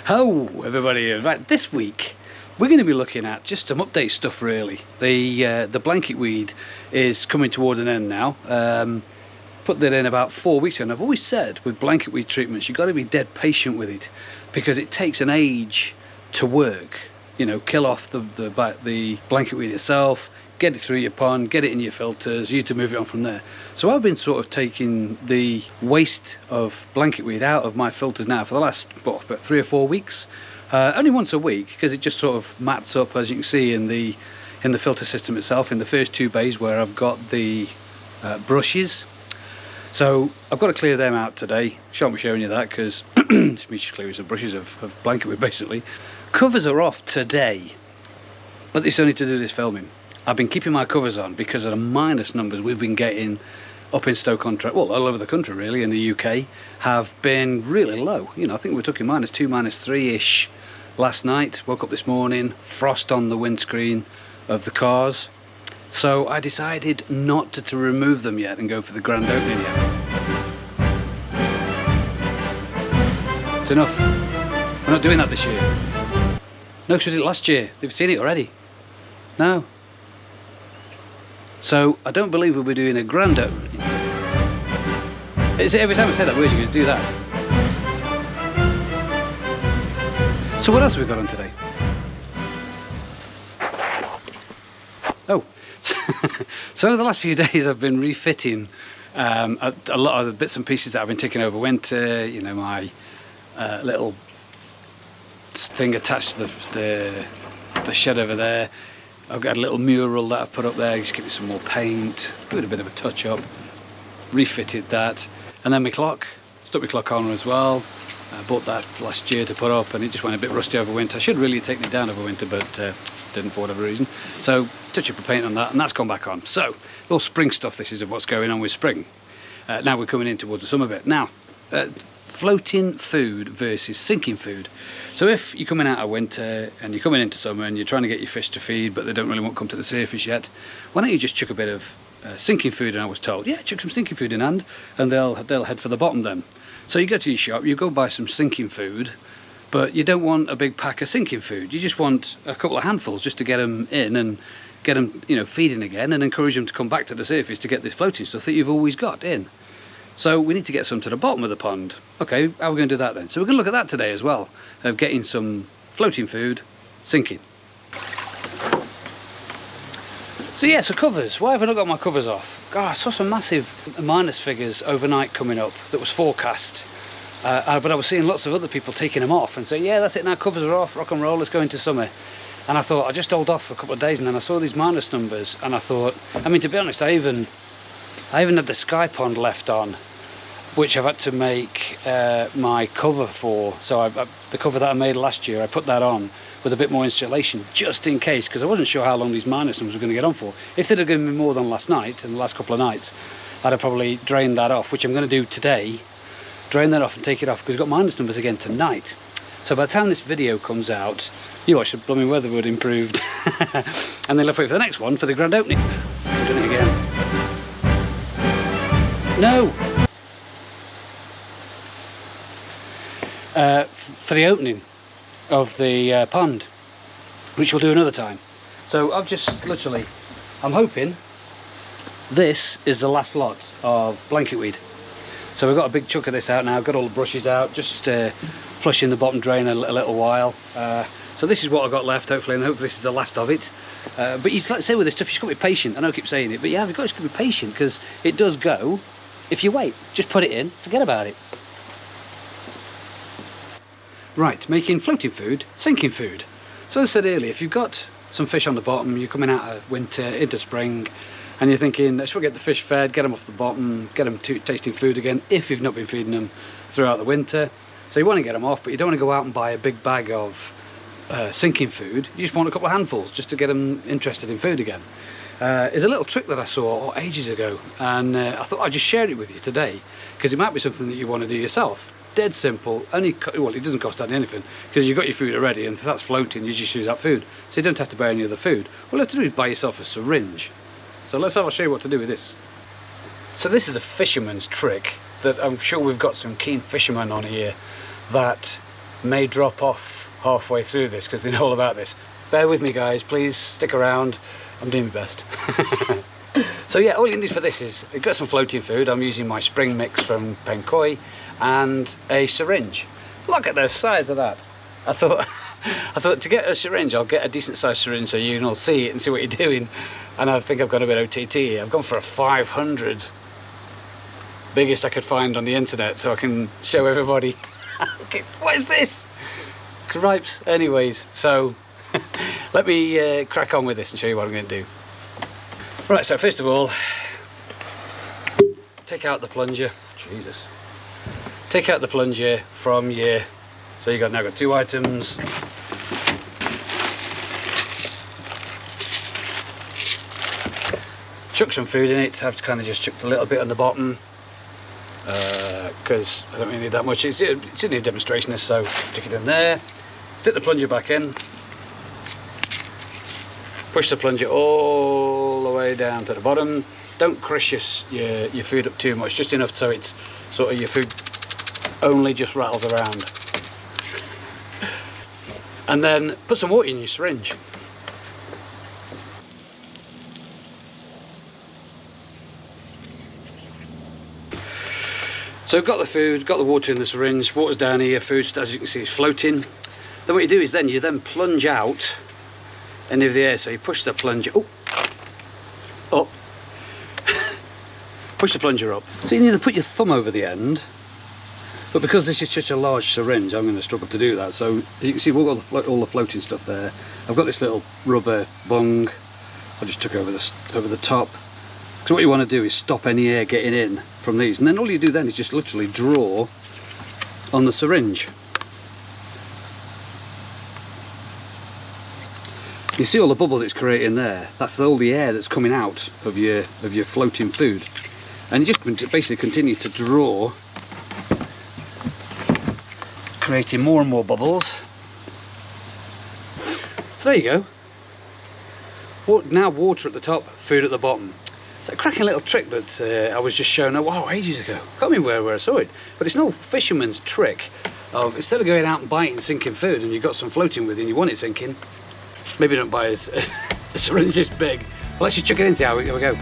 Hello everybody, right, this week we're going to be looking at just some update stuff really. The blanket weed is coming toward an end now. Put that in about 4 weeks ago, and I've always said with blanket weed treatments you've got to be dead patient with it because it takes an age to work. You know, kill off the blanket weed itself, get it through your pond, get it in your filters, you to move it on from there. So I've been sort of taking the waste of blanket weed out of my filters now for the last about 3 or 4 weeks. Only once a week, because it just sort of mats up, as you can see in the filter system itself, in the first 2 bays where I've got the brushes. So I've got to clear them out today. Shan't be showing you that because it's me just clearing some brushes of blanket weed basically. Covers are off today, but this is only to do this filming. I've been keeping my covers on because of the minus numbers we've been getting up in Stoke-on-Trent, well, all over the country really, in the UK, have been really low. You know, I think we're talking -2, -3-ish last night. Woke up this morning, frost on the windscreen of the cars. So I decided not to remove them yet and go for the grand opening yet. It's enough. We're not doing that this year. No, because we did it last year. They've seen it already. No. So I don't believe we'll be doing a grand opening. It's every time I say that word, you're going to do that. So what else have we got on today? Oh, so over the last few days I've been refitting a lot of the bits and pieces that I've been taking over winter. You know, my little thing attached to the shed over there. I've got a little mural that I've put up there, just give it some more paint, give it a bit of a touch up, refitted that, and then my clock, stuck my clock on as well. I bought that last year to put up and it just went a bit rusty over winter. I should really have taken it down over winter, but didn't for whatever reason. So touch up a paint on that and that's gone back on. So all spring stuff this is of what's going on with spring. Now we're coming in towards the summer bit. Now, floating food versus sinking food. So if you're coming out of winter and you're coming into summer and you're trying to get your fish to feed but they don't really want to come to the surface yet, why don't you just chuck a bit of sinking food in? I was told, yeah, chuck some sinking food in hand and they'll head for the bottom then. So you go to your shop, you go buy some sinking food, but you don't want a big pack of sinking food. You just want a couple of handfuls just to get them in and get them, you know, feeding again and encourage them to come back to the surface to get this floating stuff that you've always got in. So we need to get some to the bottom of the pond. Okay, how are we going to do that then? So we're going to look at that today as well, of getting some floating food sinking. So yeah, so covers. Why have I not got my covers off? God, I saw some massive minus figures overnight coming up that was forecast. But I was seeing lots of other people taking them off and saying, yeah, that's it now, covers are off, rock and roll, let's go into summer. And I thought, I just hold off for a couple of days and then I saw these minus numbers and I thought, I mean, to be honest, I even had the sky pond left on, which I've had to make my cover for. So the cover that I made last year, I put that on with a bit more insulation just in case, because I wasn't sure how long these minus numbers were going to get on for. If they'd have given me more than last night and the last couple of nights, I'd have probably drained that off, which I'm going to do today. Drain that off and take it off because we've got minus numbers again tonight. So by the time this video comes out, you watch the blooming weather would improved. And then let's wait for the next one for the grand opening. We're doing it again. No! For the opening of the pond, which we'll do another time. So I've just literally, I'm hoping this is the last lot of blanket weed. So we've got a big chunk of this out now, got all the brushes out, just flushing the bottom drain a little while. So this is what I've got left, hopefully, and hopefully this is the last of it. But you like to say with this stuff, you've got to be patient. I know I keep saying it, but yeah, you've got to be patient because it does go. If you wait, just put it in, forget about it. Right, making floating food, sinking food. So as I said earlier, if you've got some fish on the bottom, you're coming out of winter into spring, and you're thinking, let's get the fish fed, get them off the bottom, get them tasting food again, if you've not been feeding them throughout the winter. So you want to get them off, but you don't want to go out and buy a big bag of sinking food. You just want a couple of handfuls just to get them interested in food again. There's a little trick that I saw ages ago, and I thought I'd just share it with you today, because it might be something that you want to do yourself. Dead simple, only, well, it doesn't cost anything because you've got your food already, and if that's floating you just use that food, so you don't have to buy any other food. All you have to do is buy yourself a syringe. So I'll show you what to do with this. So this is a fisherman's trick that I'm sure we've got some keen fishermen on here that may drop off halfway through this because they know all about this. Bear with me guys, please stick around, I'm doing my best. So yeah, all you need for this is, you've got some floating food. I'm using my spring mix from Penkoi and a syringe. Look at the size of that. I thought to get a syringe, I'll get a decent sized syringe so you can all see it and see what you're doing. And I think I've got a bit OTT here. I've gone for a 500, biggest I could find on the internet, so I can show everybody. Okay, what is this? Cripes. Anyways, so let me crack on with this and show you what I'm going to do. Right, so first of all, take out the plunger. Jesus. Take out the plunger from your, so you now got two items. Chuck some food in it. I've kind of just chucked a little bit on the bottom because I don't really need that much. It's only a demonstration, so stick it in there. Stick the plunger back in. Push the plunger all the way down to the bottom. Don't crush your food up too much, just enough so it's sort of your food only just rattles around. And then put some water in your syringe. So got the food, got the water in the syringe, water's down here, food, as you can see, is floating. Then what you do is you then plunge out into the air. So you push the plunger up, push the plunger up. So you need to put your thumb over the end, but because this is such a large syringe, I'm going to struggle to do that. So you can see we've got all the floating stuff there. I've got this little rubber bung. I just took over the top. So what you want to do is stop any air getting in from these, and then all you do then is just literally draw on the syringe. You see all the bubbles it's creating there? That's all the air that's coming out of your floating food, and you just basically continue to draw, creating more and more bubbles. So there you go. Now water at the top, food at the bottom. It's a cracking little trick that I was just shown ages ago. I can't remember where I saw it, but it's no fisherman's trick of, instead of going out and biting sinking food and you've got some floating with you and you want it sinking, maybe don't buy a syringe this big. Well, let's just chuck it into how we go.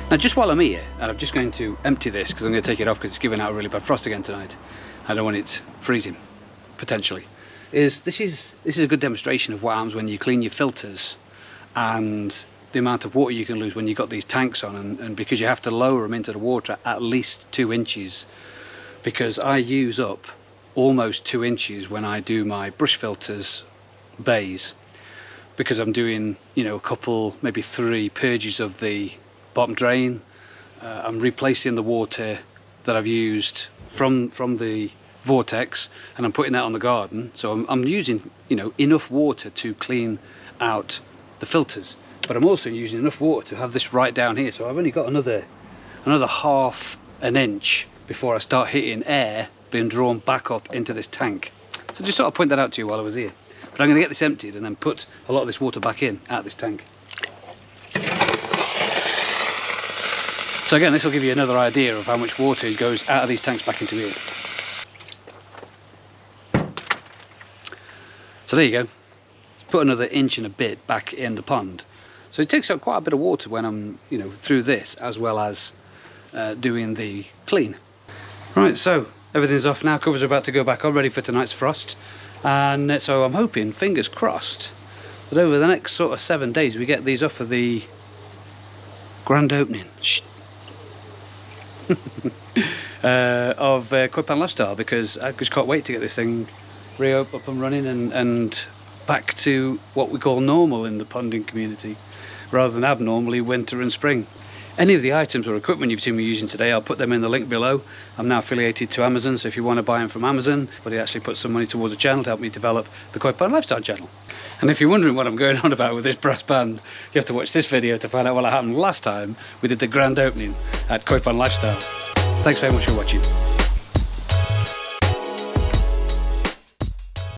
Now just while I'm here, and I'm just going to empty this because I'm going to take it off because it's giving out a really bad frost again tonight. I don't want it freezing, potentially. This is a good demonstration of what happens when you clean your filters and the amount of water you can lose when you've got these tanks on, and because you have to lower them into the water at least 2 inches, because I use up almost 2 inches when I do my brush filters bays, because I'm doing, you know, a couple, maybe 3 purges of the bottom drain. I'm replacing the water that I've used from the vortex, and I'm putting that on the garden. So I'm using, you know, enough water to clean out the filters, but I'm also using enough water to have this right down here. So I've only got another half an inch before I start hitting air being drawn back up into this tank. So just sort of point that out to you while I was here. But I'm going to get this emptied and then put a lot of this water back in out of this tank. So again, this will give you another idea of how much water goes out of these tanks back into here. So there you go. Put another inch and a bit back in the pond. So it takes up quite a bit of water when I'm, you know, through this, as well as doing the clean. Right, so everything's off now. Covers are about to go back on, ready for tonight's frost. And so I'm hoping, fingers crossed, that over the next sort of 7 days we get these off for the grand opening. Shh. Of Koi Pan Lifestyle, because I just can't wait to get this thing up and running and back to what we call normal in the ponding community, rather than abnormally winter and spring. Any of the items or equipment you've seen me using today, I'll put them in the link below. I'm now affiliated to Amazon, so if you want to buy them from Amazon, but it actually puts some money towards the channel to help me develop the Koi Pond Lifestyle channel. And if you're wondering what I'm going on about with this brass band, you have to watch this video to find out what happened last time we did the grand opening at Koi Pond Lifestyle. Thanks very much for watching.